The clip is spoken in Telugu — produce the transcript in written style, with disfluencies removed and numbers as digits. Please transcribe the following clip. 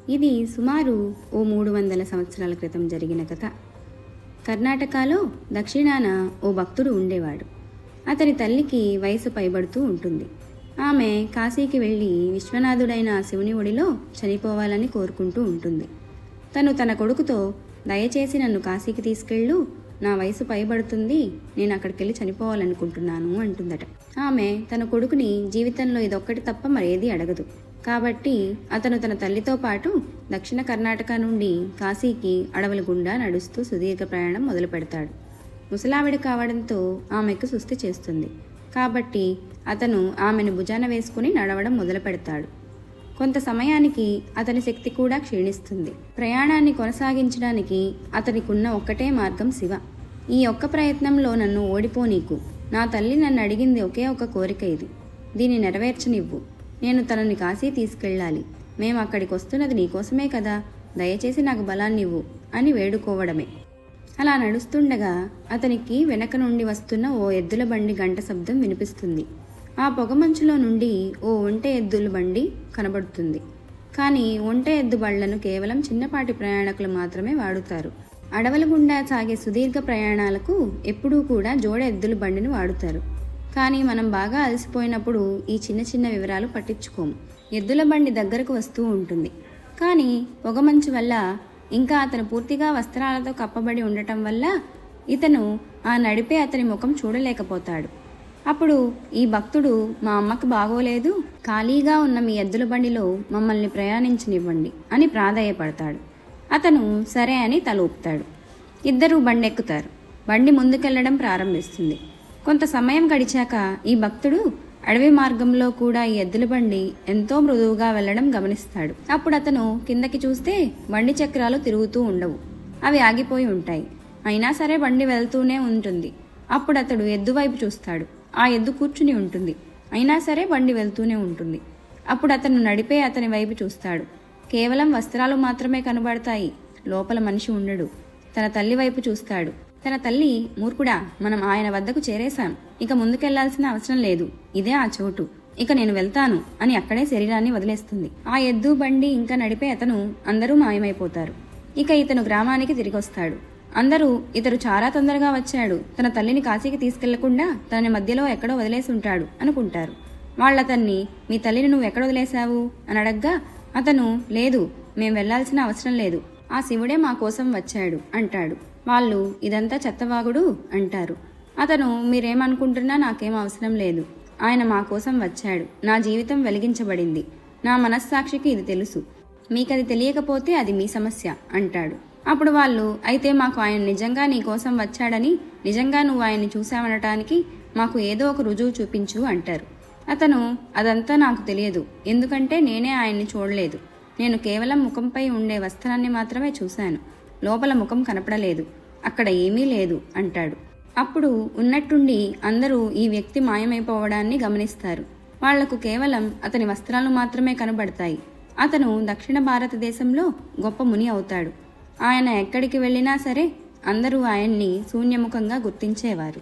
ఇది సుమారు 300 సంవత్సరాల క్రితం జరిగిన కథ. కర్ణాటకలో దక్షిణాన ఓ భక్తుడు ఉండేవాడు. అతని తల్లికి వయసు పైబడుతూ ఉంటుంది. ఆమె కాశీకి వెళ్ళి విశ్వనాథుడైన శివుని ఒడిలో చనిపోవాలని కోరుకుంటూ ఉంటుంది. తను తన కొడుకుతో, దయచేసి నన్ను కాశీకి తీసుకెళ్ళు, నా వయసు పైబడుతుంది, నేను అక్కడికెళ్ళి చనిపోవాలనుకుంటున్నాను అంటుందట. ఆమె తన కొడుకుని జీవితంలో ఇదొక్కటి తప్ప మరేది అడగదు. కాబట్టి అతను తన తల్లితో పాటు దక్షిణ కర్ణాటక నుండి కాశీకి అడవుల గుండా నడుస్తూ సుదీర్ఘ ప్రయాణం మొదలు పెడతాడు. ముసలావిడ కావడంతో ఆమెకు సుస్థి చేస్తుంది. కాబట్టి అతను ఆమెను భుజాన వేసుకుని నడవడం మొదలు పెడతాడు. కొంత సమయానికి అతని శక్తి కూడా క్షీణిస్తుంది. ప్రయాణాన్ని కొనసాగించడానికి అతనికున్న ఒక్కటే మార్గం శివ. ఈ ఒక్క ప్రయత్నంలో నన్ను ఓడిపోనీకు. నా తల్లి నన్ను అడిగింది ఒకే ఒక కోరిక ఇది. దీన్ని నెరవేర్చనివ్వు. నేను తనని కాశీ తీసుకెళ్ళాలి. మేము అక్కడికి వస్తున్నది నీకోసమే కదా, దయచేసి నాకు బలాన్నివ్వు అని వేడుకోవడమే. అలా నడుస్తుండగా అతనికి వెనక నుండి వస్తున్న ఓ ఎద్దుల బండి గంట శబ్దం వినిపిస్తుంది. ఆ పొగమంచులో నుండి ఓ ఒంటె ఎద్దుల బండి కనబడుతుంది. కానీ ఒంటె ఎద్దు బళ్లను కేవలం చిన్నపాటి ప్రయాణికులు మాత్రమే వాడుతారు. అడవుల గుండా సాగే సుదీర్ఘ ప్రయాణాలకు ఎప్పుడూ కూడా జోడ ఎద్దుల బండిని వాడుతారు. కానీ మనం బాగా అలసిపోయినప్పుడు ఈ చిన్న చిన్న వివరాలు పట్టించుకోము. ఎద్దుల బండి దగ్గరకు వస్తూ ఉంటుంది. కానీ పొగమంచు వల్ల, ఇంకా అతను పూర్తిగా వస్త్రాలతో కప్పబడి ఉండటం వల్ల ఇతను ఆ నడిపే అతని ముఖం చూడలేకపోతాడు. అప్పుడు ఈ భక్తుడు, మా అమ్మకు బాగోలేదు, ఖాళీగా ఉన్న మీ ఎద్దుల బండిలో మమ్మల్ని ప్రయాణించనివ్వండి అని ప్రాధేయపడతాడు. అతను సరే అని తల ఊపుతాడు. ఇద్దరూ బండెక్కుతారు. బండి ముందుకెళ్లడం ప్రారంభిస్తుంది. కొంత సమయం గడిచాక ఈ భక్తుడు అడవి మార్గంలో కూడా ఈ ఎద్దుల బండి ఎంతో మృదువుగా వెళ్లడం గమనిస్తాడు. అప్పుడు అతను కిందకి చూస్తే బండి చక్రాలు తిరుగుతూ ఉండవు, అవి ఆగిపోయి ఉంటాయి. అయినా సరే బండి వెళ్తూనే ఉంటుంది. అప్పుడు అతడు ఎద్దు వైపు చూస్తాడు. ఆ ఎద్దు కూర్చుని ఉంటుంది. అయినా సరే బండి వెళ్తూనే ఉంటుంది. అప్పుడు అతను నడిపే అతని వైపు చూస్తాడు. కేవలం వస్త్రాలు మాత్రమే కనబడతాయి, లోపల మనిషి ఉండడు. తన తల్లి వైపు చూస్తాడు. తన తల్లి, మూర్ఖుడా, మనం ఆయన వద్దకు చేరేశాం, ఇక ముందుకెళ్లాల్సిన అవసరం లేదు, ఇదే ఆ చోటు, ఇక నేను వెళ్తాను అని అక్కడే శరీరాన్ని వదిలేస్తుంది. ఆ ఎద్దు బండి ఇంకా నడిపే అతను అందరూ మాయమైపోతారు. ఇక ఇతను గ్రామానికి తిరిగొస్తాడు. అందరూ ఇతడు చాలా తొందరగా వచ్చాడు, తన తల్లిని కాశీకి తీసుకెళ్లకుండా తనని మధ్యలో ఎక్కడో వదిలేసి ఉంటాడు అనుకుంటారు. వాళ్ళతన్ని, మీ తల్లిని నువ్వు ఎక్కడ వదిలేశావు అని అడగ్గా అతను, లేదు, మేం వెళ్లాల్సిన అవసరం లేదు, ఆ శివుడే మా కోసం వచ్చాడు అంటాడు. వాళ్ళు, ఇదంతా చెత్తవాగుడు అంటారు. అతను, మీరేమనుకుంటున్నా నాకేం అవసరం లేదు, ఆయన మా కోసం వచ్చాడు, నా జీవితం వెలిగించబడింది, నా మనస్సాక్షికి ఇది తెలుసు, మీకది తెలియకపోతే అది మీ సమస్య అంటాడు. అప్పుడు వాళ్ళు, అయితే మాకు ఆయన నిజంగా నీ కోసం వచ్చాడని, నిజంగా నువ్వు ఆయన్ని చూశావనటానికి మాకు ఏదో ఒక రుజువు చూపించు అంటారు. అతను, అదంతా నాకు తెలియదు, ఎందుకంటే నేనే ఆయన్ని చూడలేదు, నేను కేవలం ముఖంపై ఉండే వస్త్రాన్ని మాత్రమే చూశాను, లోపల ముఖం కనపడలేదు, అక్కడ ఏమీ లేదు అంటాడు. అప్పుడు ఉన్నట్టుండి అందరూ ఈ వ్యక్తి మాయమైపోవడాన్ని గమనిస్తారు. వాళ్లకు కేవలం అతని వస్త్రాలు మాత్రమే కనబడతాయి. అతను దక్షిణ భారతదేశంలో గొప్ప ముని అవుతాడు. ఆయన ఎక్కడికి వెళ్ళినా సరే అందరూ ఆయన్ని శూన్యముఖంగా గుర్తించేవారు.